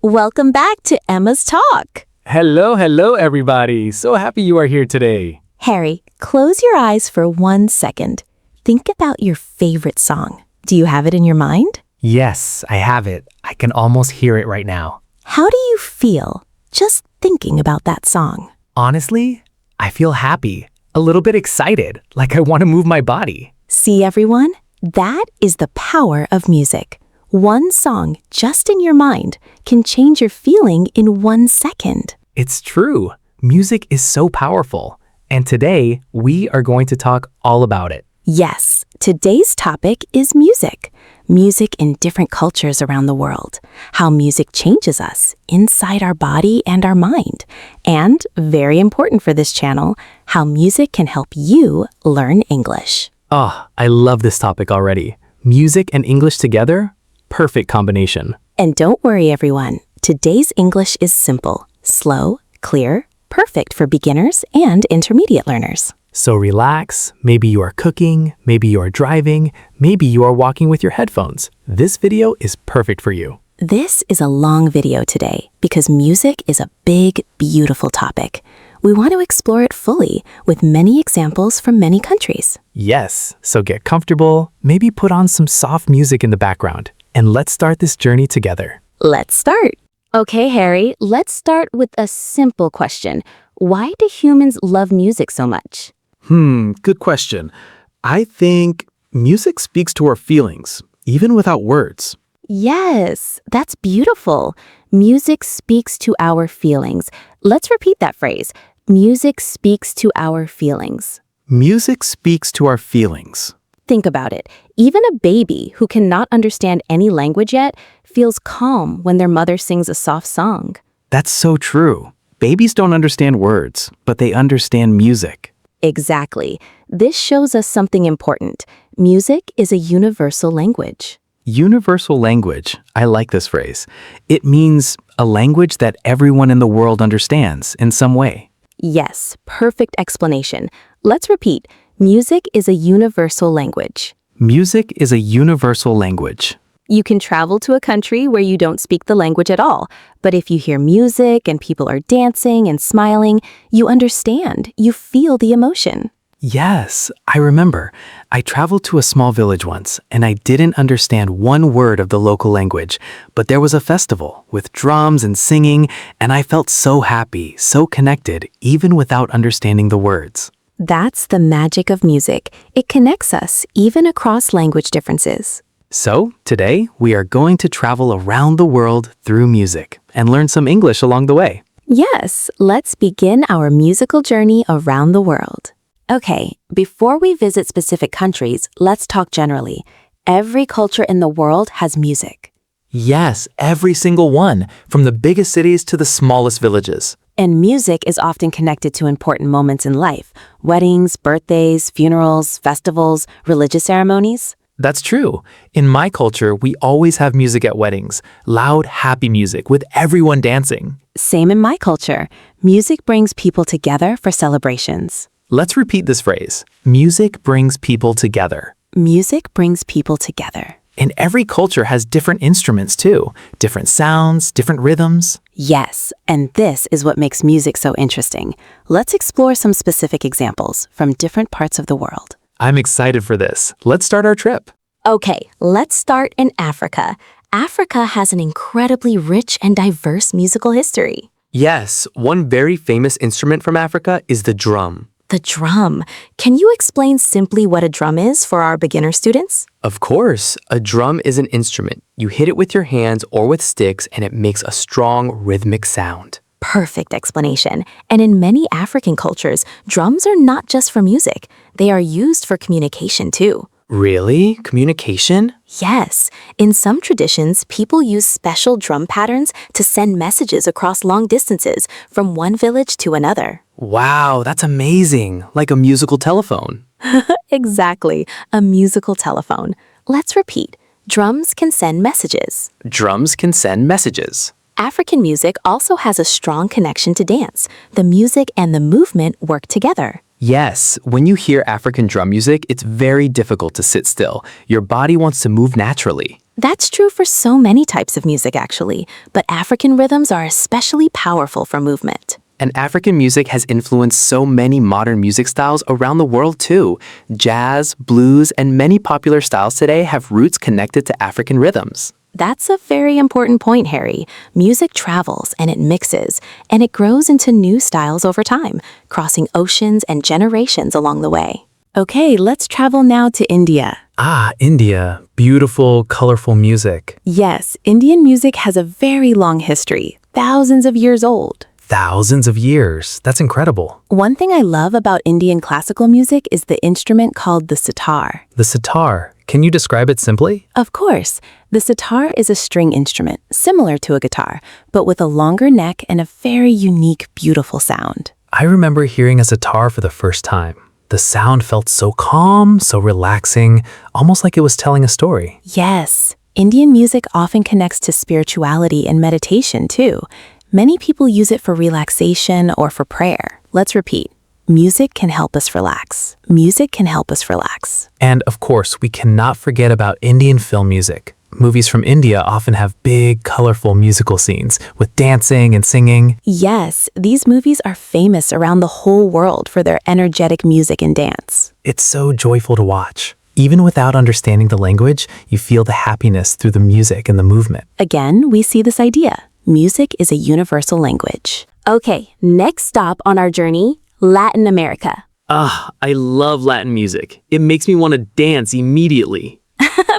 Welcome back to Emma's Talk. Hello, everybody. So happy you are here today. Harry, close your eyes for 1 second. Think about your favorite song. Do you have it in your mind? Yes, I have it. I can almost hear it right now. How do you feel just thinking about that song? Honestly, I feel happy, a little bit excited, like I want to move my body. See, everyone? That is the power of music. One song just in your mind can change your feeling in 1 second. It's true. Music is so powerful. And today, we are going to talk all about it. Yes, today's topic is music. Music in different cultures around the world. How music changes us inside our body and our mind. And, very important for this channel, how music can help you learn English. Oh, I love this topic already. Music and English together? Perfect combination. And don't worry, everyone. Today's English is simple, slow, clear, perfect for beginners and intermediate learners. So relax. Maybe you are cooking, maybe you are driving, maybe you are walking with your headphones. This video is perfect for you. This is a long video today because music is a big, beautiful topic. We want to explore it fully with many examples from many countries. Yes, so get comfortable, maybe put on some soft music in the background, and let's start this journey together. Let's start. Okay, Harry, let's start with a simple question. Why do humans love music so much? Good question. I think music speaks to our feelings, even without words. Yes, that's beautiful. Music speaks to our feelings. Let's repeat that phrase. Music speaks to our feelings. Music speaks to our feelings. Think about it. Even a baby who cannot understand any language yet feels calm when their mother sings a soft song. That's so true. Babies don't understand words, but they understand music. Exactly. This shows us something important. Music is a universal language. Universal language. I like this phrase. It means a language that everyone in the world understands in some way. Yes, perfect explanation. Let's repeat. Music is a universal language. Music is a universal language. You can travel to a country where you don't speak the language at all, but if you hear music and people are dancing and smiling, you understand, you feel the emotion. Yes, I remember. I traveled to a small village once, and I didn't understand one word of the local language, but there was a festival with drums and singing, and I felt so happy, so connected, even without understanding the words. That's the magic of music. It connects us, even across language differences. So, today, we are going to travel around the world through music and learn some English along the way. Yes, let's begin our musical journey around the world. Okay, before we visit specific countries, let's talk generally. Every culture in the world has music. Yes, every single one, from the biggest cities to the smallest villages. And music is often connected to important moments in life. Weddings, birthdays, funerals, festivals, religious ceremonies. That's true. In my culture, we always have music at weddings. Loud, happy music with everyone dancing. Same in my culture. Music brings people together for celebrations. Let's repeat this phrase. Music brings people together. Music brings people together. And every culture has different instruments too. Different sounds, different rhythms. Yes, and this is what makes music so interesting. Let's explore some specific examples from different parts of the world. I'm excited for this. Let's start our trip. Okay, let's start in Africa. Africa has an incredibly rich and diverse musical history. Yes, one very famous instrument from Africa is the drum. The drum. Can you explain simply what a drum is for our beginner students? Of course, a drum is an instrument. You hit it with your hands or with sticks and it makes a strong rhythmic sound. Perfect explanation. And in many African cultures, drums are not just for music. They are used for communication too. Really? Communication? Yes. In some traditions, people use special drum patterns to send messages across long distances from one village to another. Wow, that's amazing. Like a musical telephone. Exactly, a musical telephone. Let's repeat. Drums can send messages. Drums can send messages. African music also has a strong connection to dance. The music and the movement work together. Yes, when you hear African drum music, it's very difficult to sit still. Your body wants to move naturally. That's true for so many types of music, actually, but African rhythms are especially powerful for movement. And African music has influenced so many modern music styles around the world too. Jazz, blues, and many popular styles today have roots connected to African rhythms. That's a very important point, Harry. Music travels and it mixes, and it grows into new styles over time, crossing oceans and generations along the way. Okay, let's travel now to India. Ah, India. Beautiful, colorful music. Yes, Indian music has a very long history, thousands of years old. Thousands of years. That's incredible. One thing I love about Indian classical music is the instrument called the sitar. The sitar. Can you describe it simply? Of course, the sitar is a string instrument, similar to a guitar, but with a longer neck and a very unique, beautiful sound. I remember hearing a sitar for the first time. The sound felt so calm, so relaxing, almost like it was telling a story. Yes, Indian music often connects to spirituality and meditation too. Many people use it for relaxation or for prayer. Let's repeat. Music can help us relax. Music can help us relax. And of course, we cannot forget about Indian film music. Movies from India often have big, colorful musical scenes with dancing and singing. Yes, these movies are famous around the whole world for their energetic music and dance. It's so joyful to watch. Even without understanding the language, you feel the happiness through the music and the movement. Again, we see this idea. Music is a universal language. Okay, next stop on our journey, Latin America. I love Latin music. It makes me want to dance immediately.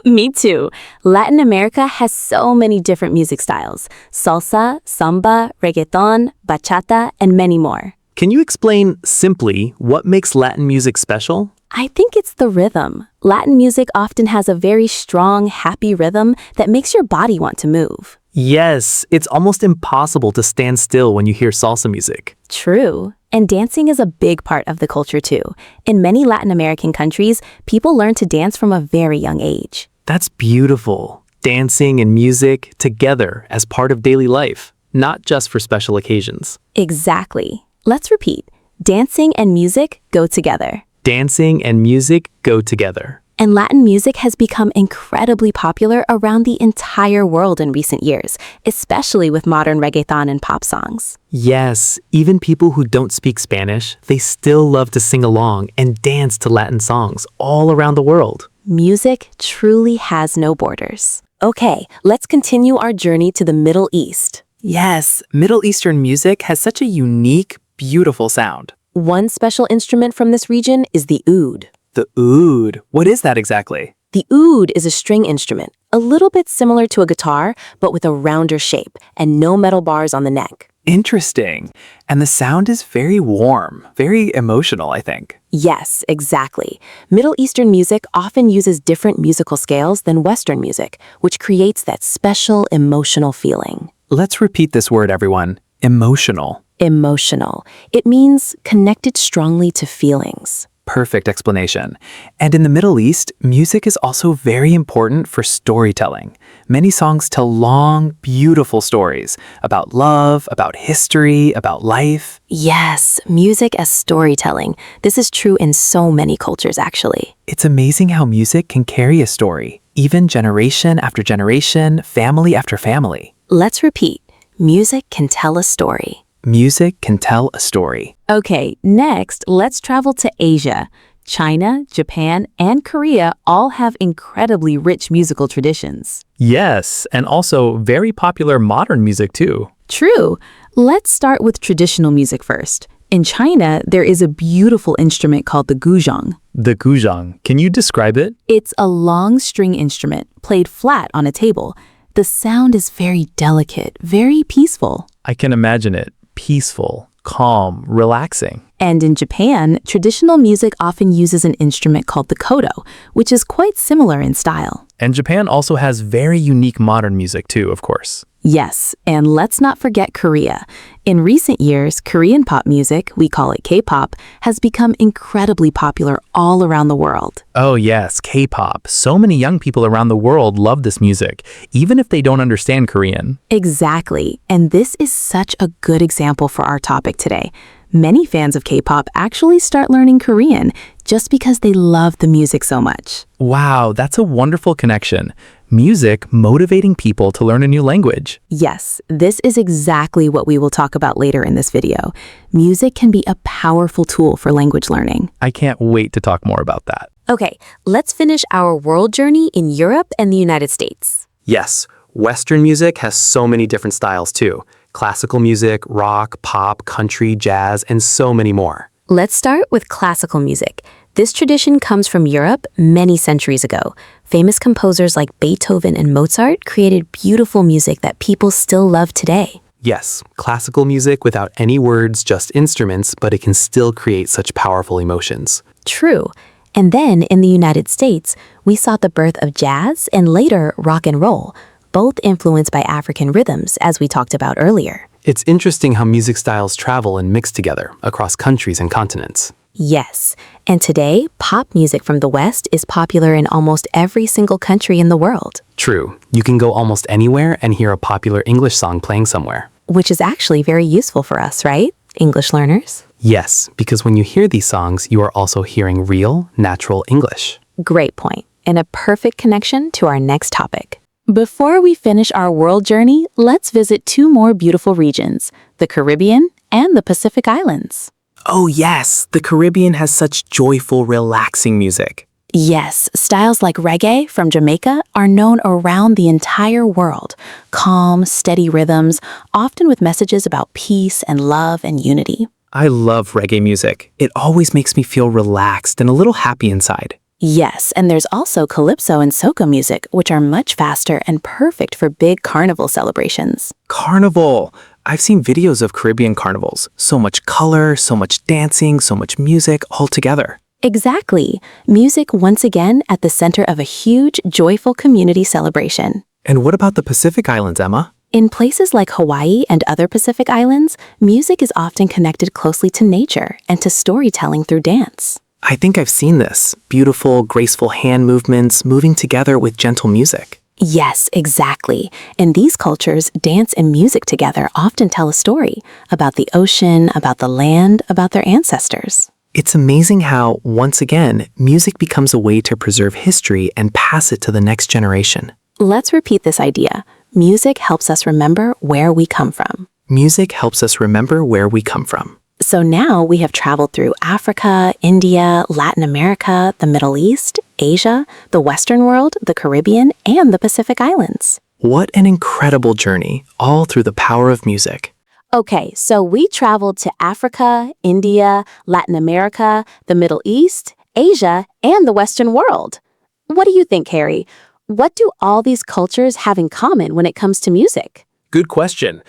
Me too. Latin America has so many different music styles. Salsa, samba, reggaeton, bachata, and many more. Can you explain simply what makes Latin music special? I think it's the rhythm. Latin music often has a very strong, happy rhythm that makes your body want to move. Yes, it's almost impossible to stand still when you hear salsa music. True. And dancing is a big part of the culture too. In many Latin American countries, people learn to dance from a very young age. That's beautiful. Dancing and music together as part of daily life, not just for special occasions. Exactly. Let's repeat. Dancing and music go together. Dancing and music go together. And Latin music has become incredibly popular around the entire world in recent years, especially with modern reggaeton and pop songs. Yes, even people who don't speak Spanish, they still love to sing along and dance to Latin songs all around the world. Music truly has no borders. Okay, let's continue our journey to the Middle East. Yes, Middle Eastern music has such a unique, beautiful sound. One special instrument from this region is the oud. The oud. What is that exactly? The oud is a string instrument, a little bit similar to a guitar, but with a rounder shape and no metal bars on the neck. Interesting. And the sound is very warm, very emotional, I think. Yes, exactly. Middle Eastern music often uses different musical scales than Western music, which creates that special emotional feeling. Let's repeat this word, everyone. Emotional. Emotional. It means connected strongly to feelings. Perfect explanation. And in the Middle East, music is also very important for storytelling. Many songs tell long, beautiful stories about love, about history, about life. Yes, music as storytelling. This is true in so many cultures, actually. It's amazing how music can carry a story, even generation after generation, family after family. Let's repeat. Music can tell a story. Music can tell a story. Okay, next, let's travel to Asia. China, Japan, and Korea all have incredibly rich musical traditions. Yes, and also very popular modern music too. True. Let's start with traditional music first. In China, there is a beautiful instrument called the guzheng. The guzheng, can you describe it? It's a long string instrument played flat on a table. The sound is very delicate, very peaceful. I can imagine it. Peaceful, calm, relaxing. And in Japan, traditional music often uses an instrument called the koto, which is quite similar in style. And Japan also has very unique modern music too, of course. Yes, and let's not forget Korea. In recent years, Korean pop music, we call it K-pop, has become incredibly popular all around the world. Oh yes, K-pop. So many young people around the world love this music, even if they don't understand Korean. Exactly, and this is such a good example for our topic today. Many fans of K-pop actually start learning Korean just because they love the music so much. Wow, that's a wonderful connection. music motivating people to learn a new language. Yes, this is exactly what we will talk about later in this video. Music can be a powerful tool for language learning. I can't wait to talk more about that. Okay, let's finish our world journey in Europe and the United States. Yes, Western music has so many different styles too. Classical music, rock, pop, country, jazz, and so many more. Let's start with classical music. This tradition comes from Europe many centuries ago. Famous composers like Beethoven and Mozart created beautiful music that people still love today. Yes, classical music without any words, just instruments, but it can still create such powerful emotions. True. And then in the United States, we saw the birth of jazz and later rock and roll, both influenced by African rhythms, as we talked about earlier. It's interesting how music styles travel and mix together across countries and continents. Yes, and today, pop music from the West is popular in almost every single country in the world, True, you can go almost anywhere and hear a popular English song playing somewhere. which is actually very useful for us, right? English learners? Yes, because when you hear these songs, you are also hearing real, natural English. Great point, and a perfect connection to our next topic. Before we finish our world journey, let's visit two more beautiful regions, the Caribbean and the Pacific Islands. Oh yes, the Caribbean has such joyful, relaxing music. Yes, styles like reggae from Jamaica are known around the entire world. Calm, steady rhythms, often with messages about peace and love and unity. I love reggae music. It always makes me feel relaxed and a little happy inside. Yes, and there's also calypso and soca music, which are much faster and perfect for big carnival celebrations. Carnival! I've seen videos of Caribbean carnivals. So much color, so much dancing, so much music all together. Exactly. Music once again at the center of a huge, joyful community celebration. And what about the Pacific Islands, Emma? In places like Hawaii and other Pacific Islands, music is often connected closely to nature and to storytelling through dance. I think I've seen this. Beautiful, graceful hand movements moving together with gentle music. Yes, exactly. In these cultures, dance and music together often tell a story about the ocean, about the land, about their ancestors. It's amazing how, once again, music becomes a way to preserve history and pass it to the next generation. Let's repeat this idea. Music helps us remember where we come from. Music helps us remember where we come from. So now we have traveled through Africa, India, Latin America, the Middle East, Asia, the Western world, the Caribbean, and the Pacific Islands. What an incredible journey, all through the power of music. Okay, so we traveled to Africa, India, Latin America, the Middle East, Asia, and the Western world. What do you think, Harry? What do all these cultures have in common when it comes to music? Good question.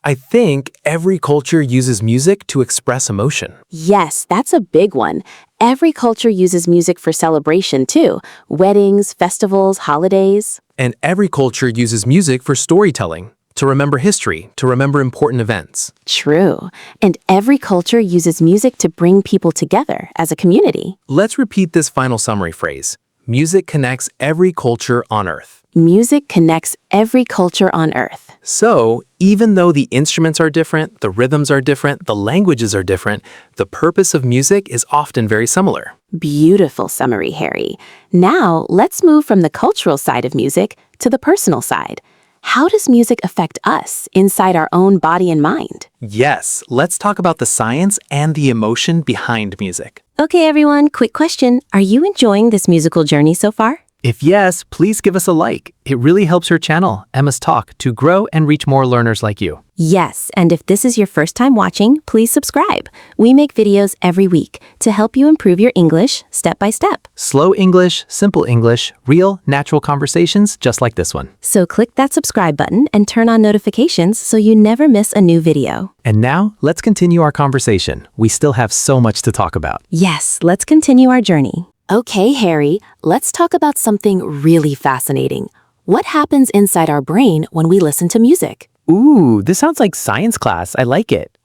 I think every culture uses music to express emotion. Yes, that's a big one. Every culture uses music for celebration too. Weddings, festivals, holidays. And every culture uses music for storytelling, to remember history, to remember important events. True. And every culture uses music to bring people together as a community. Let's repeat this final summary phrase. Music connects every culture on Earth. Music connects every culture on Earth. So, even though the instruments are different, the rhythms are different, the languages are different, the purpose of music is often very similar. Beautiful summary, Harry. Now, let's move from the cultural side of music to the personal side. How does music affect us inside our own body and mind? Yes, let's talk about the science and the emotion behind music. Okay, everyone, quick question. Are you enjoying this musical journey so far? If yes, please give us a like. It really helps her channel, Emma's Talk, to grow and reach more learners like you. Yes, and if this is your first time watching, please subscribe. We make videos every week to help you improve your English step by step. Slow English, simple English, real, natural conversations just like this one. So click that subscribe button and turn on notifications so you never miss a new video. And now, let's continue our conversation. We still have so much to talk about. Yes, let's continue our journey. Okay, Harry, let's talk about something really fascinating. What happens inside our brain when we listen to music? Ooh, this sounds like science class. I like it.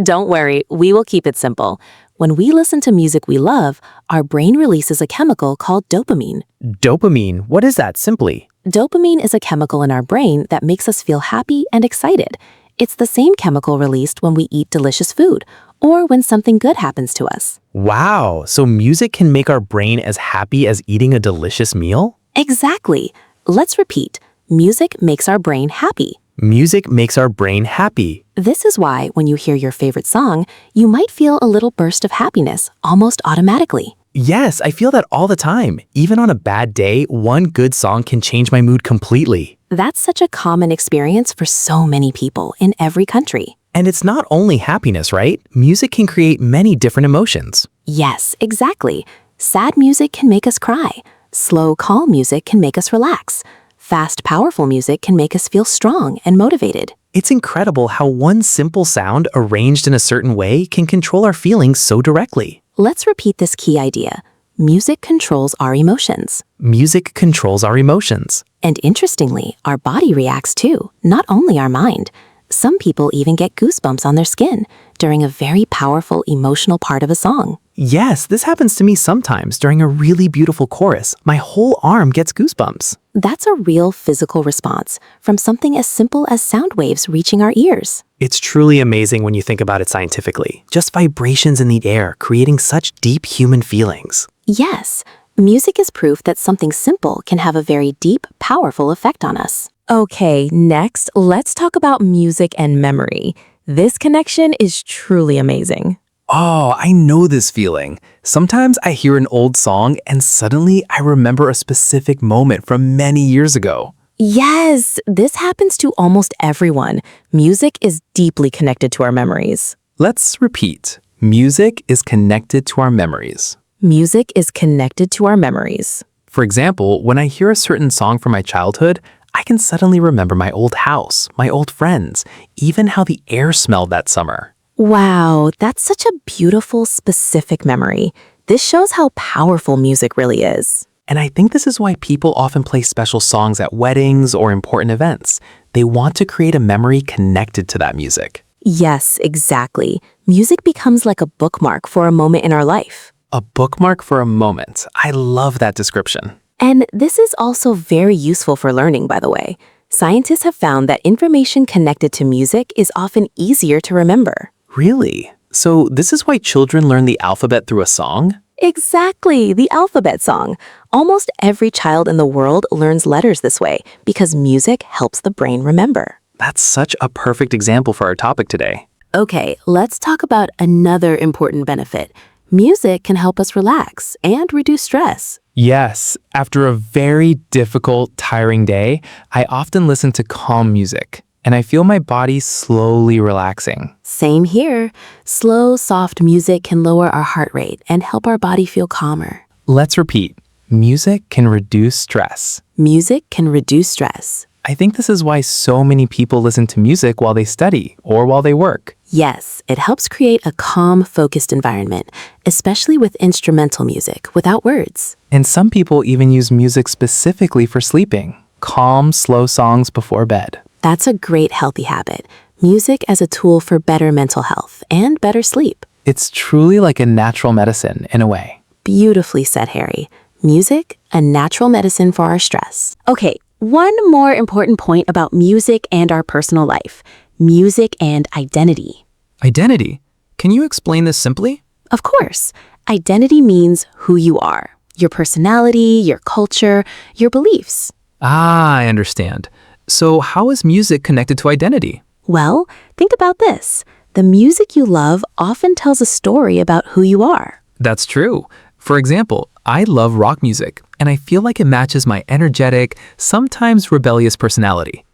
Don't worry, we will keep it simple. When we listen to music we love, our brain releases a chemical called dopamine. Dopamine, what is that simply? Dopamine is a chemical in our brain that makes us feel happy and excited. It's the same chemical released when we eat delicious food or when something good happens to us. Wow, so music can make our brain as happy as eating a delicious meal? Exactly. Let's repeat. Music makes our brain happy. Music makes our brain happy. This is why when you hear your favorite song, you might feel a little burst of happiness almost automatically. Yes, I feel that all the time. Even on a bad day, one good song can change my mood completely. That's such a common experience for so many people in every country. And it's not only happiness, right? Music can create many different emotions. Yes, exactly. Sad music can make us cry. Slow, calm music can make us relax. Fast, powerful music can make us feel strong and motivated. It's incredible how one simple sound arranged in a certain way can control our feelings so directly. Let's repeat this key idea. Music controls our emotions. Music controls our emotions. And interestingly, our body reacts too, not only our mind. Some people even get goosebumps on their skin during a very powerful emotional part of a song. Yes, this happens to me sometimes during a really beautiful chorus. My whole arm gets goosebumps. That's a real physical response from something as simple as sound waves reaching our ears. It's truly amazing when you think about it scientifically. Just vibrations in the air creating such deep human feelings. Yes, music is proof that something simple can have a very deep, powerful effect on us. Okay, next, let's talk about music and memory. This connection is truly amazing. Oh, I know this feeling. Sometimes I hear an old song and suddenly I remember a specific moment from many years ago. Yes, this happens to almost everyone. Music is deeply connected to our memories. Let's repeat. Music is connected to our memories. Music is connected to our memories. For example, when I hear a certain song from my childhood, I can suddenly remember my old house, my old friends, even how the air smelled that summer. Wow, that's such a beautiful, specific memory. This shows how powerful music really is. And I think this is why people often play special songs at weddings or important events. They want to create a memory connected to that music. Yes, exactly. Music becomes like a bookmark for a moment in our life. A bookmark for a moment. I love that description. And this is also very useful for learning, by the way. Scientists have found that information connected to music is often easier to remember. Really? So this is why children learn the alphabet through a song? Exactly, the alphabet song. Almost every child in the world learns letters this way because music helps the brain remember. That's such a perfect example for our topic today. Okay, let's talk about another important benefit. Music can help us relax and reduce stress. Yes, after a very difficult, tiring day, I often listen to calm music, and I feel my body slowly relaxing. Same here. Slow, soft music can lower our heart rate and help our body feel calmer. Let's repeat. Music can reduce stress. Music can reduce stress. I think this is why so many people listen to music while they study or while they work. Yes, it helps create a calm, focused environment, especially with instrumental music without words. And some people even use music specifically for sleeping. Calm, slow songs before bed. That's a great healthy habit. Music as a tool for better mental health and better sleep. It's truly like a natural medicine in a way. Beautifully said, Harry. Music, a natural medicine for our stress. Okay, one more important point about music and our personal life. Music and identity. Identity. Can you explain this simply? Of course, identity means who you are. Your personality, your culture, your beliefs. Ah, I understand. So how is music connected to identity? Well, think about this. The music you love often tells a story about who you are. That's true. For example, I love rock music, and I feel like it matches my energetic, sometimes rebellious personality.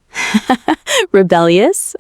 Rebellious?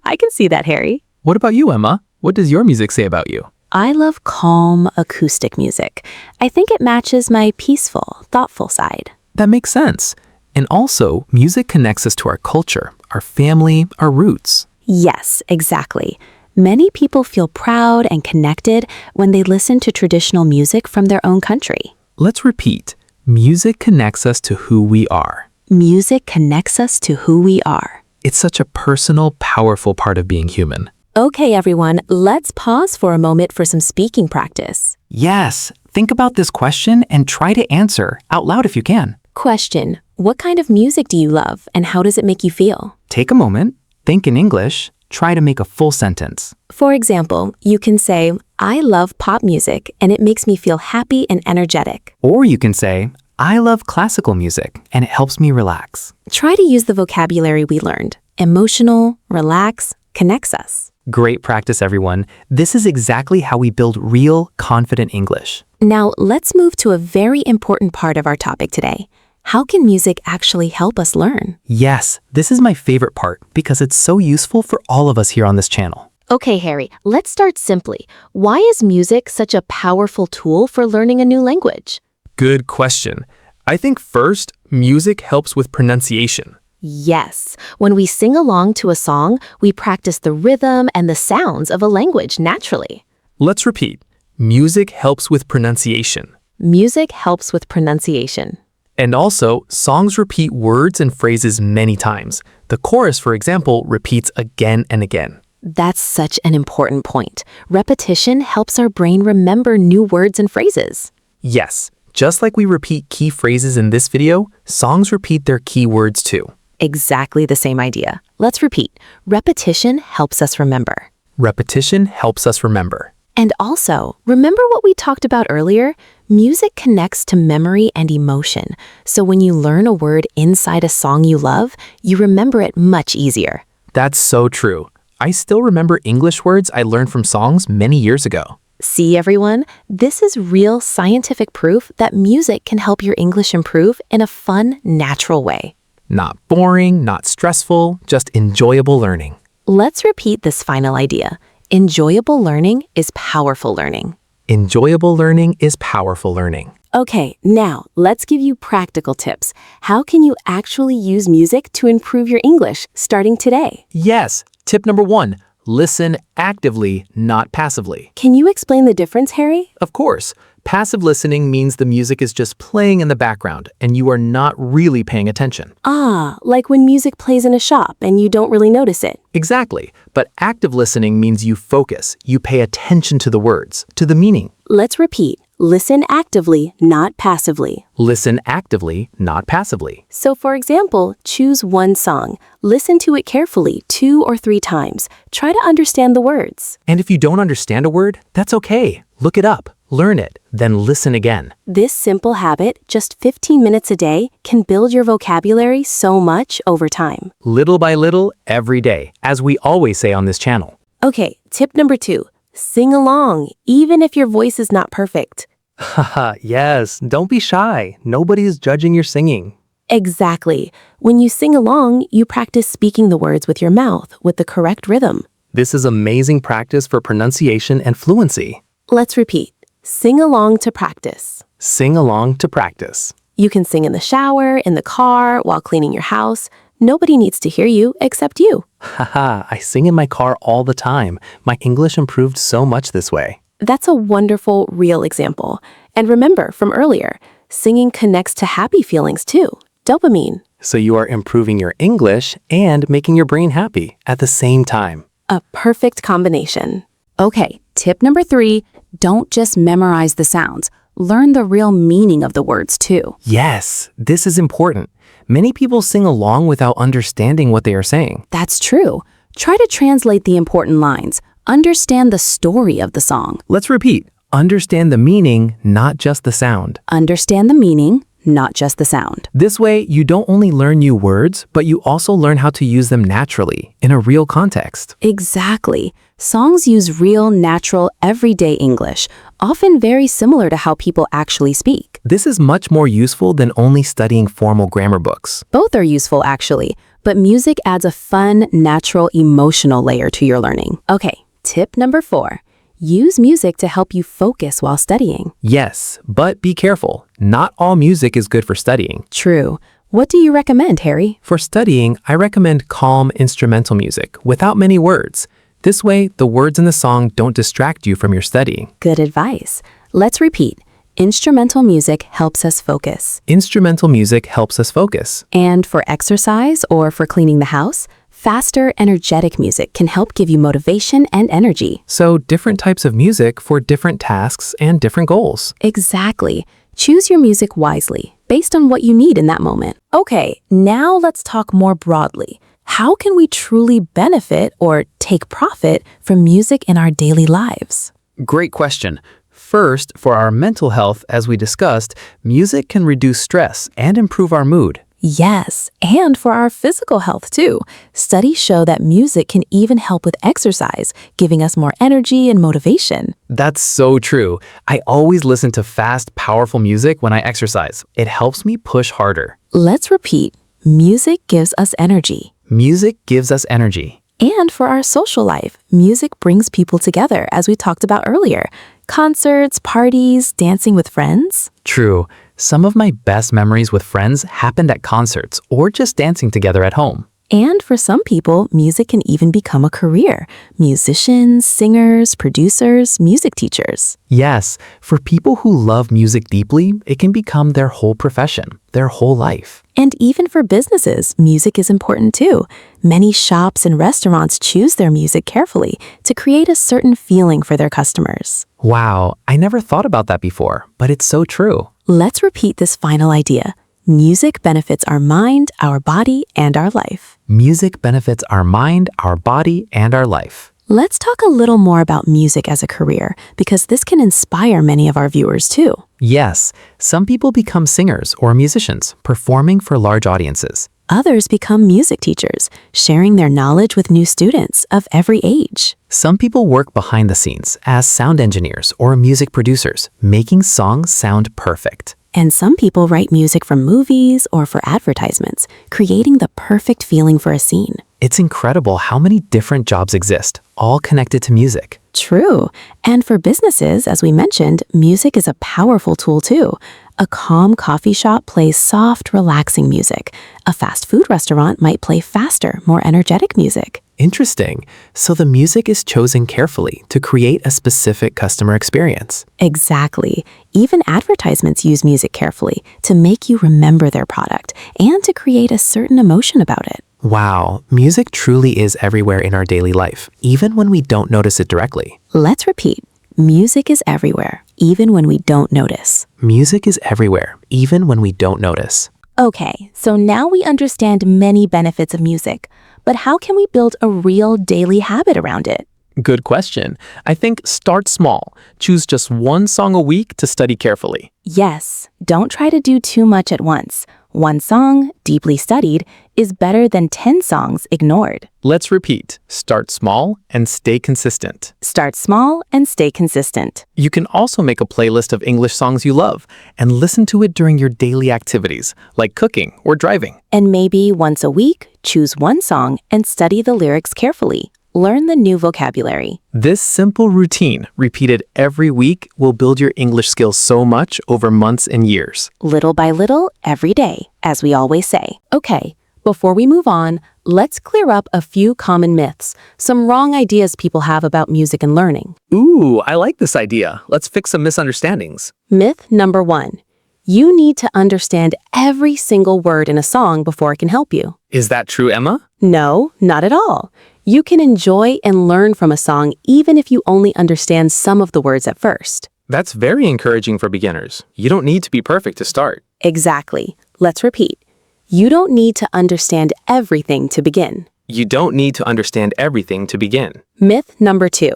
I can see that, Harry. What about you, Emma? What does your music say about you? I love calm, acoustic music. I think it matches my peaceful, thoughtful side. That makes sense. And also, music connects us to our culture, our family, our roots. Yes, exactly. Many people feel proud and connected when they listen to traditional music from their own country. Let's repeat. Music connects us to who we are. Music connects us to who we are. It's such a personal, powerful part of being human. Okay, everyone, let's pause for a moment for some speaking practice. Yes, think about this question and try to answer out loud if you can. Question: what kind of music do you love and how does it make you feel? Take a moment, think in English, try to make a full sentence. For example, you can say, I love pop music and it makes me feel happy and energetic. Or you can say, I love classical music, and it helps me relax. Try to use the vocabulary we learned. Emotional, relax, connects us. Great practice, everyone. This is exactly how we build real, confident English. Now, let's move to a very important part of our topic today. How can music actually help us learn? Yes, this is my favorite part because it's so useful for all of us here on this channel. Okay, Harry, let's start simply. Why is music such a powerful tool for learning a new language? Good question. I think first, music helps with pronunciation. Yes, when we sing along to a song, we practice the rhythm and the sounds of a language naturally. Let's repeat. Music helps with pronunciation. Music helps with pronunciation. And also, songs repeat words and phrases many times. The chorus, for example, repeats again and again. That's such an important point. Repetition helps our brain remember new words and phrases. Yes, just like we repeat key phrases in this video, songs repeat their key words too. Exactly the same idea. Let's repeat. Repetition helps us remember. Repetition helps us remember. And also, remember what we talked about earlier? Music connects to memory and emotion. So when you learn a word inside a song you love, you remember it much easier. That's so true. I still remember English words I learned from songs many years ago. See, everyone? This is real scientific proof that music can help your English improve in a fun, natural way. Not boring, not stressful, just enjoyable learning. Let's repeat this final idea. Enjoyable learning is powerful learning. Enjoyable learning is powerful learning. Okay, now let's give you practical tips. How can you actually use music to improve your English starting today? Yes, tip number 1, listen actively, not passively. Can you explain the difference, Harry? Of course, passive listening means the music is just playing in the background and you are not really paying attention. Ah, like when music plays in a shop and you don't really notice it. Exactly, but active listening means you focus, you pay attention to the words, to the meaning. Let's repeat. Listen actively, not passively. Listen actively, not passively. So for example, choose one song. Listen to it carefully 2 or 3 times. Try to understand the words. And if you don't understand a word, that's okay. Look it up, learn it, then listen again. This simple habit, just 15 minutes a day, can build your vocabulary so much over time. Little by little, every day, as we always say on this channel. Okay, tip number 2. Sing along, even if your voice is not perfect. Haha, yes, don't be shy. Nobody is judging your singing. Exactly. When you sing along, you practice speaking the words with your mouth with the correct rhythm. This is amazing practice for pronunciation and fluency. Let's repeat. Sing along to practice. Sing along to practice. You can sing in the shower, in the car, while cleaning your house. Nobody needs to hear you except you. Haha, I sing in my car all the time. My English improved so much this way. That's a wonderful, real example. And remember from earlier, singing connects to happy feelings too. Dopamine. So you are improving your English and making your brain happy at the same time. A perfect combination. Okay, tip number 3, don't just memorize the sounds. Learn the real meaning of the words too. Yes, this is important. Many people sing along without understanding what they are saying. That's true. Try to translate the important lines. Understand the story of the song. Let's repeat. Understand the meaning, not just the sound. Understand the meaning, not just the sound. This way, you don't only learn new words, but you also learn how to use them naturally, in a real context. Exactly. Songs use real, natural, everyday English, often very similar to how people actually speak. This is much more useful than only studying formal grammar books. Both are useful actually, but music adds a fun, natural, emotional layer to your learning. Okay, tip number 4. Use music to help you focus while studying. Yes, but be careful. Not all music is good for studying. True. What do you recommend, Harry? For studying, I recommend calm instrumental music without many words. This way, the words in the song don't distract you from your studying. Good advice. Let's repeat. Instrumental music helps us focus. Instrumental music helps us focus. And for exercise or for cleaning the house, faster, energetic music can help give you motivation and energy. So different types of music for different tasks and different goals. Exactly. Choose your music wisely, based on what you need in that moment. Okay, now let's talk more broadly. How can we truly benefit or take profit from music in our daily lives? Great question. First, for our mental health, as we discussed, music can reduce stress and improve our mood. Yes, and for our physical health too. Studies show that music can even help with exercise, giving us more energy and motivation. That's so true. I always listen to fast, powerful music when I exercise. It helps me push harder. Let's repeat. Music gives us energy. Music gives us energy. And for our social life, music brings people together, as we talked about earlier. Concerts, parties, dancing with friends. True. Some of my best memories with friends happened at concerts or just dancing together at home. And for some people, music can even become a career. Musicians, singers, producers, music teachers. Yes, for people who love music deeply, it can become their whole profession, their whole life. And even for businesses, music is important too. Many shops and restaurants choose their music carefully to create a certain feeling for their customers. Wow, I never thought about that before, but it's so true. Let's repeat this final idea. Music benefits our mind, our body, and our life. Music benefits our mind, our body, and our life. Let's talk a little more about music as a career, because this can inspire many of our viewers too. Yes, some people become singers or musicians, performing for large audiences. Others become music teachers, sharing their knowledge with new students of every age. Some people work behind the scenes as sound engineers or music producers, making songs sound perfect. And some people write music for movies or for advertisements, creating the perfect feeling for a scene. It's incredible how many different jobs exist, all connected to music. True. And for businesses, as we mentioned, music is a powerful tool too. A calm coffee shop plays soft, relaxing music. A fast food restaurant might play faster, more energetic music. Interesting. So the music is chosen carefully to create a specific customer experience. Exactly. Even advertisements use music carefully to make you remember their product and to create a certain emotion about it. Wow, music truly is everywhere in our daily life, even when we don't notice it directly. Let's repeat. Music is everywhere, even when we don't notice. Music is everywhere, even when we don't notice. Okay, so now we understand many benefits of music, but how can we build a real daily habit around it? Good question. I think start small. Choose just one song a week to study carefully. Yes, don't try to do too much at once. One song, deeply studied, is better than 10 songs ignored. Let's repeat. Start small and stay consistent. Start small and stay consistent. You can also make a playlist of English songs you love and listen to it during your daily activities, like cooking or driving. And maybe once a week, choose one song and study the lyrics carefully. Learn the new vocabulary. This simple routine, repeated every week, will build your English skills so much over months and years. Little by little, every day, as we always say. Okay, before we move on, let's clear up a few common myths, some wrong ideas people have about music and learning. Ooh, I like this idea. Let's fix some misunderstandings. Myth number 1. You need to understand every single word in a song before it can help you. Is that true, Emma? No, not at all. You can enjoy and learn from a song even if you only understand some of the words at first. That's very encouraging for beginners. You don't need to be perfect to start. Exactly. Let's repeat. You don't need to understand everything to begin. You don't need to understand everything to begin. Myth number 2.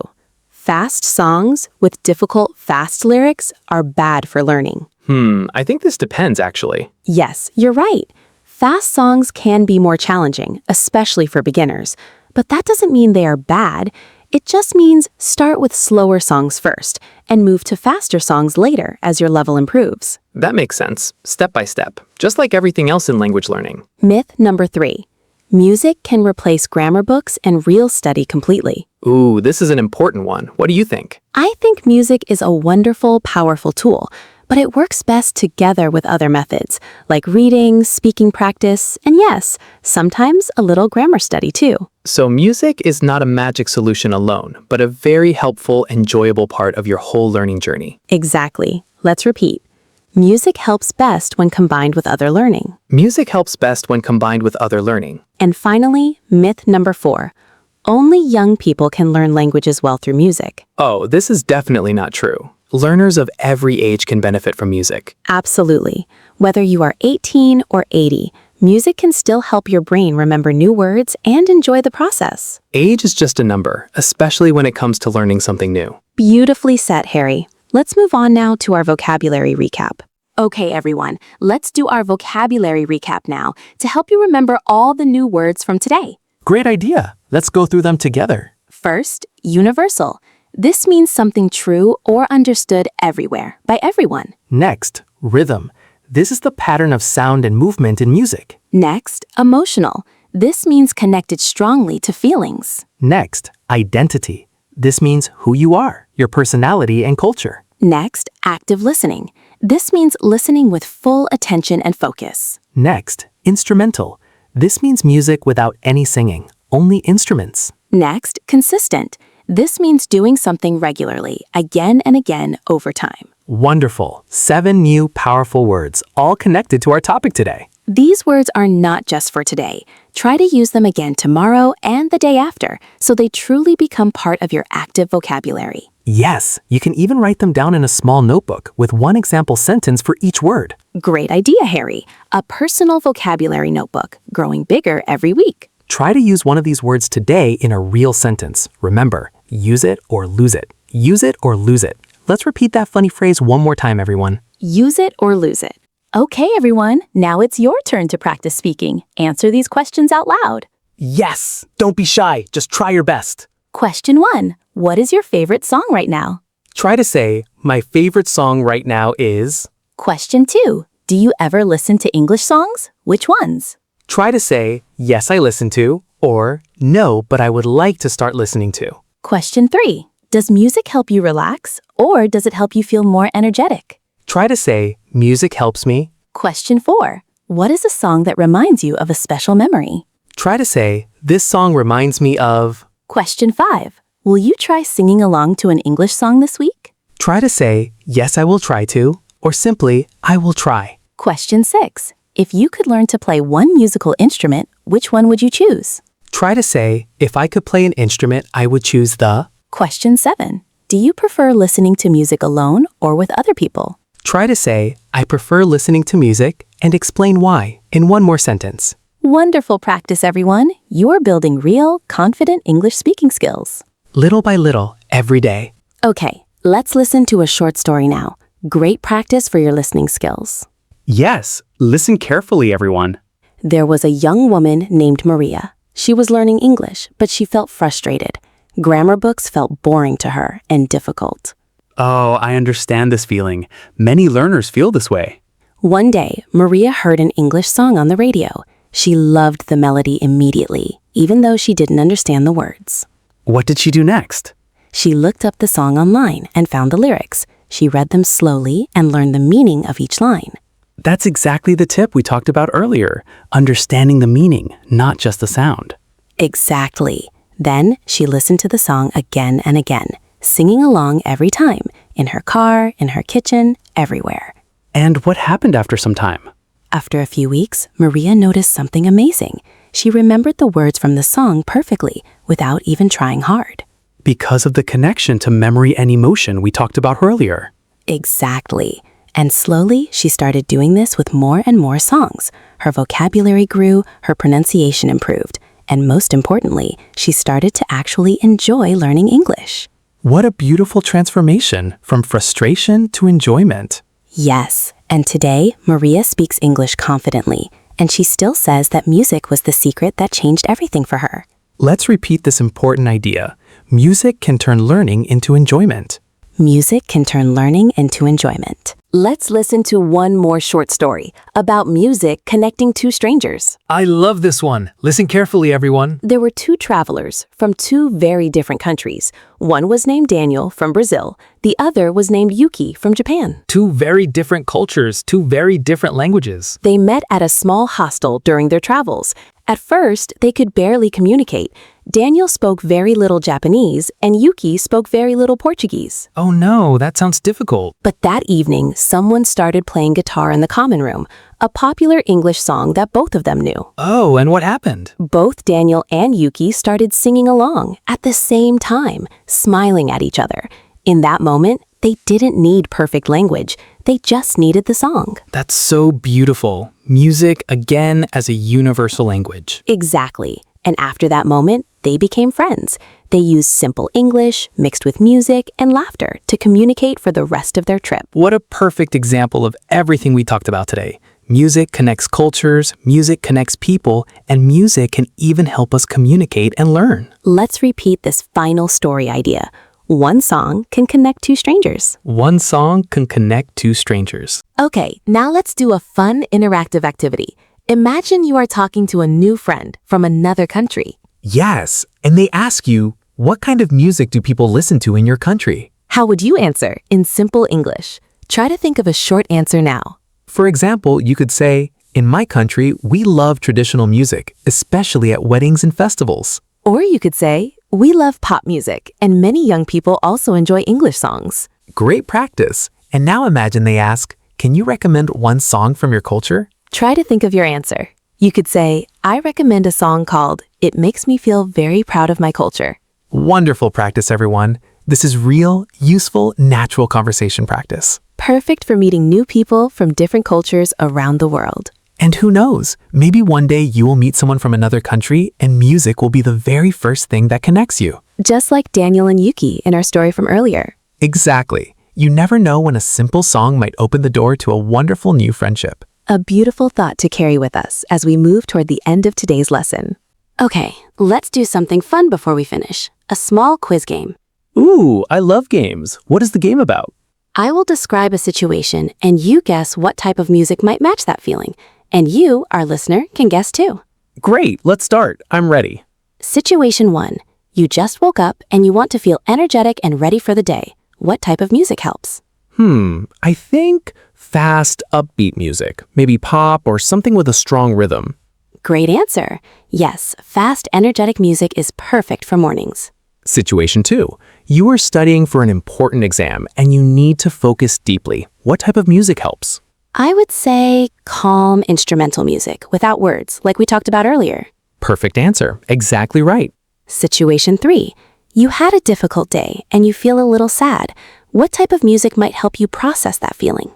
Fast songs with difficult, fast lyrics are bad for learning. I think this depends, actually. Yes, you're right. Fast songs can be more challenging, especially for beginners. But that doesn't mean they are bad. It just means start with slower songs first and move to faster songs later as your level improves. That makes sense, step by step, just like everything else in language learning. Myth number 3. Music can replace grammar books and real study completely. Ooh, this is an important one. What do you think? I think music is a wonderful, powerful tool, but it works best together with other methods, like reading, speaking practice, and yes, sometimes a little grammar study too. So music is not a magic solution alone, but a very helpful, enjoyable part of your whole learning journey. Exactly. Let's repeat. Music helps best when combined with other learning. Music helps best when combined with other learning. And finally, myth number 4. Only young people can learn languages well through music. Oh, this is definitely not true. Learners of every age can benefit from music. Absolutely. Whether you are 18 or 80, music can still help your brain remember new words and enjoy the process. Age is just a number, especially when it comes to learning something new. Beautifully said, Harry. Let's move on now to our vocabulary recap. Okay, everyone, let's do our vocabulary recap now to help you remember all the new words from today. Great idea. Let's go through them together. First, universal. This means something true or understood everywhere, by everyone. Next, rhythm. This is the pattern of sound and movement in music. Next, emotional. This means connected strongly to feelings. Next, identity. This means who you are, your personality and culture. Next, active listening. This means listening with full attention and focus. Next, instrumental. This means music without any singing, only instruments. Next, consistent. This means doing something regularly, again and again over time. Wonderful. 7 new powerful words, all connected to our topic today. These words are not just for today. Try to use them again tomorrow and the day after so they truly become part of your active vocabulary. Yes, you can even write them down in a small notebook with one example sentence for each word. Great idea, Harry. A personal vocabulary notebook, growing bigger every week. Try to use one of these words today in a real sentence. Remember, use it or lose it. Use it or lose it. Let's repeat that funny phrase one more time, everyone. Use it or lose it. Okay, everyone, now it's your turn to practice speaking. Answer these questions out loud. Yes! Don't be shy. Just try your best. Question 1. What is your favorite song right now? Try to say, my favorite song right now is... Question 2. Do you ever listen to English songs? Which ones? Try to say, yes, I listen to, or no, but I would like to start listening to. Question 3. Does music help you relax, or does it help you feel more energetic? Try to say, music helps me. Question 4. What is a song that reminds you of a special memory? Try to say, this song reminds me of... Question 5. Will you try singing along to an English song this week? Try to say, yes, I will try to, or simply, I will try. Question 6. If you could learn to play one musical instrument, which one would you choose? Try to say, if I could play an instrument, I would choose the... Question 7. Do you prefer listening to music alone or with other people? Try to say, I prefer listening to music, and explain why in one more sentence. Wonderful practice, everyone. You're building real, confident English speaking skills. Little by little, every day. Okay, let's listen to a short story now. Great practice for your listening skills. Yes, listen carefully, everyone. There was a young woman named Maria. She was learning English, but she felt frustrated. Grammar books felt boring to her and difficult. Oh, I understand this feeling. Many learners feel this way. One day, Maria heard an English song on the radio. She loved the melody immediately, even though she didn't understand the words. What did she do next? She looked up the song online and found the lyrics. She read them slowly and learned the meaning of each line. That's exactly the tip we talked about earlier. Understanding the meaning, not just the sound. Exactly. Then she listened to the song again and again, singing along every time, in her car, in her kitchen, everywhere. And what happened after some time? After a few weeks, Maria noticed something amazing. She remembered the words from the song perfectly, without even trying hard. Because of the connection to memory and emotion we talked about earlier. Exactly. And slowly, she started doing this with more and more songs. Her vocabulary grew, her pronunciation improved, and most importantly, she started to actually enjoy learning English. What a beautiful transformation from frustration to enjoyment. Yes, and today, Maria speaks English confidently, and she still says that music was the secret that changed everything for her. Let's repeat this important idea. Music can turn learning into enjoyment. Music can turn learning into enjoyment. Let's listen to one more short story about music connecting two strangers. I love this one. Listen carefully, everyone. There were two travelers from two very different countries. One was named Daniel from Brazil. The other was named Yuki from Japan. Two very different cultures, two very different languages. They met at a small hostel during their travels. At first, they could barely communicate. Daniel spoke very little Japanese, and Yuki spoke very little Portuguese. Oh no, that sounds difficult. But that evening, someone started playing guitar in the common room, a popular English song that both of them knew. Oh, and what happened? Both Daniel and Yuki started singing along at the same time, smiling at each other. In that moment, they didn't need perfect language. They just needed the song. That's so beautiful. Music, again, as a universal language. Exactly. And after that moment, They became friends. They used simple English mixed with music and laughter to communicate for the rest of their trip. What a perfect example of everything we talked about today. Music connects cultures, music connects people, and music can even help us communicate and learn. Let's repeat this final story idea. One song can connect two strangers. One song can connect two strangers. Okay, now let's do a fun interactive activity. Imagine you are talking to a new friend from another country. Yes, and they ask you, what kind of music do people listen to in your country? How would you answer in simple English? Try to think of a short answer now. For example, you could say, in my country, we love traditional music, especially at weddings and festivals. Or you could say, we love pop music, and many young people also enjoy English songs. Great practice. And now imagine they ask, can you recommend one song from your culture? Try to think of your answer. You could say, I recommend a song called It Makes Me Feel Very Proud of My Culture. Wonderful practice, everyone. This is real, useful, natural conversation practice. Perfect for meeting new people from different cultures around the world. And who knows, maybe one day you will meet someone from another country and music will be the very first thing that connects you. Just like Daniel and Yuki in our story from earlier. Exactly. You never know when a simple song might open the door to a wonderful new friendship. A beautiful thought to carry with us as we move toward the end of today's lesson. Okay, let's do something fun before we finish. A small quiz game. Ooh, I love games. What is the game about? I will describe a situation and you guess what type of music might match that feeling. And you, our listener, can guess too. Great, let's start. I'm ready. Situation 1. You just woke up and you want to feel energetic and ready for the day. What type of music helps? I think fast, upbeat music. Maybe pop or something with a strong rhythm. Great answer. Yes, fast, energetic music is perfect for mornings. Situation 2. You are studying for an important exam and you need to focus deeply. What type of music helps? I would say calm instrumental music without words, like we talked about earlier. Perfect answer. Exactly right. Situation 3. You had a difficult day and you feel a little sad. What type of music might help you process that feeling?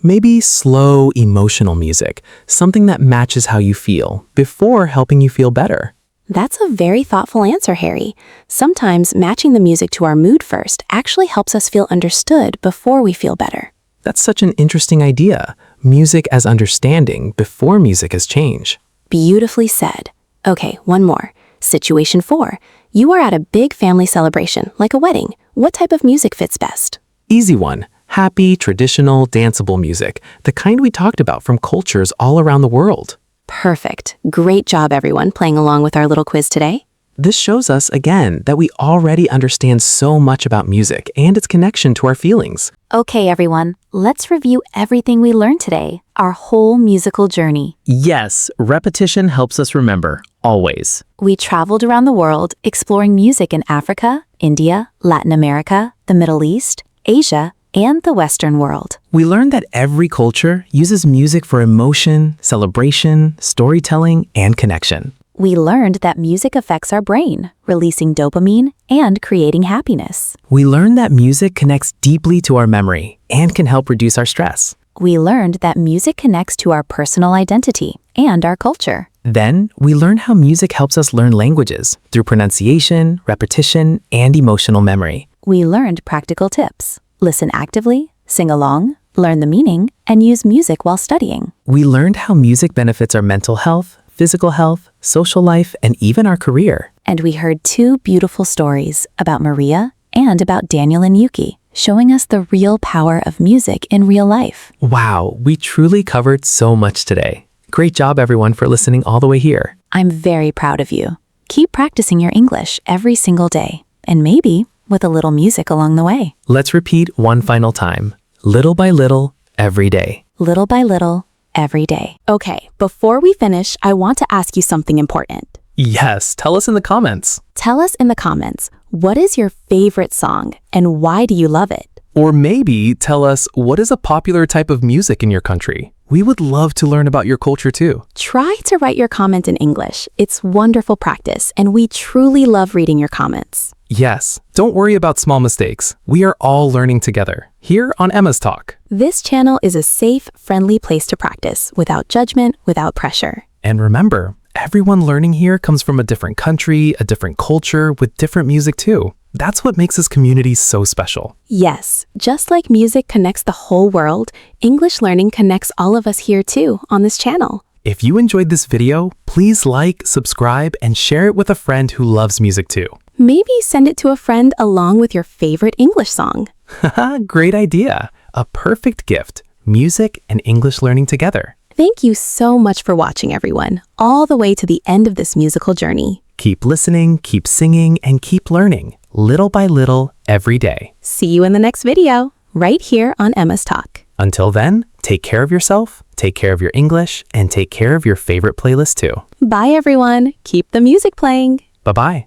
Maybe slow, emotional music. Something that matches how you feel before helping you feel better. That's a very thoughtful answer, Harry. Sometimes matching the music to our mood first actually helps us feel understood before we feel better. That's such an interesting idea. Music as understanding before music as change. Beautifully said. Okay, one more. Situation 4. You are at a big family celebration, like a wedding. What type of music fits best? Easy one. Happy, traditional, danceable music. The kind we talked about from cultures all around the world. Perfect. Great job, everyone, playing along with our little quiz today. This shows us, again, that we already understand so much about music and its connection to our feelings. Okay, everyone, let's review everything we learned today, our whole musical journey. Yes, repetition helps us remember, always. We traveled around the world exploring music in Africa, India, Latin America, the Middle East, Asia, and the Western world. We learned that every culture uses music for emotion, celebration, storytelling, and connection. We learned that music affects our brain, releasing dopamine and creating happiness. We learned that music connects deeply to our memory and can help reduce our stress. We learned that music connects to our personal identity and our culture. Then, we learned how music helps us learn languages through pronunciation, repetition, and emotional memory. We learned practical tips. Listen actively, sing along, learn the meaning, and use music while studying. We learned how music benefits our mental health, physical health, social life, and even our career. And we heard 2 beautiful stories about Maria and about Daniel and Yuki, showing us the real power of music in real life. Wow, we truly covered so much today. Great job, everyone, for listening all the way here. I'm very proud of you. Keep practicing your English every single day, and maybe with a little music along the way. Let's repeat one final time. Little by little, every day. Little by little, every day. Okay, before we finish, I want to ask you something important. Yes, tell us in the comments. Tell us in the comments, what is your favorite song and why do you love it? Or maybe tell us, what is a popular type of music in your country? We would love to learn about your culture too. Try to write your comment in English. It's wonderful practice, and we truly love reading your comments. Yes, don't worry about small mistakes. We are all learning together, here on Emma's Talk. This channel is a safe, friendly place to practice, without judgment, without pressure. And remember, everyone learning here comes from a different country, a different culture, with different music too. That's what makes this community so special. Yes, just like music connects the whole world, English learning connects all of us here too on this channel. If you enjoyed this video, please like, subscribe, and share it with a friend who loves music too. Maybe send it to a friend along with your favorite English song. Haha, great idea. A perfect gift. Music and English learning together. Thank you so much for watching, everyone, all the way to the end of this musical journey. Keep listening, keep singing, and keep learning, little by little, every day. See you in the next video, right here on Emma's Talk. Until then, take care of yourself, take care of your English, and take care of your favorite playlist too. Bye, everyone. Keep the music playing. Bye-bye.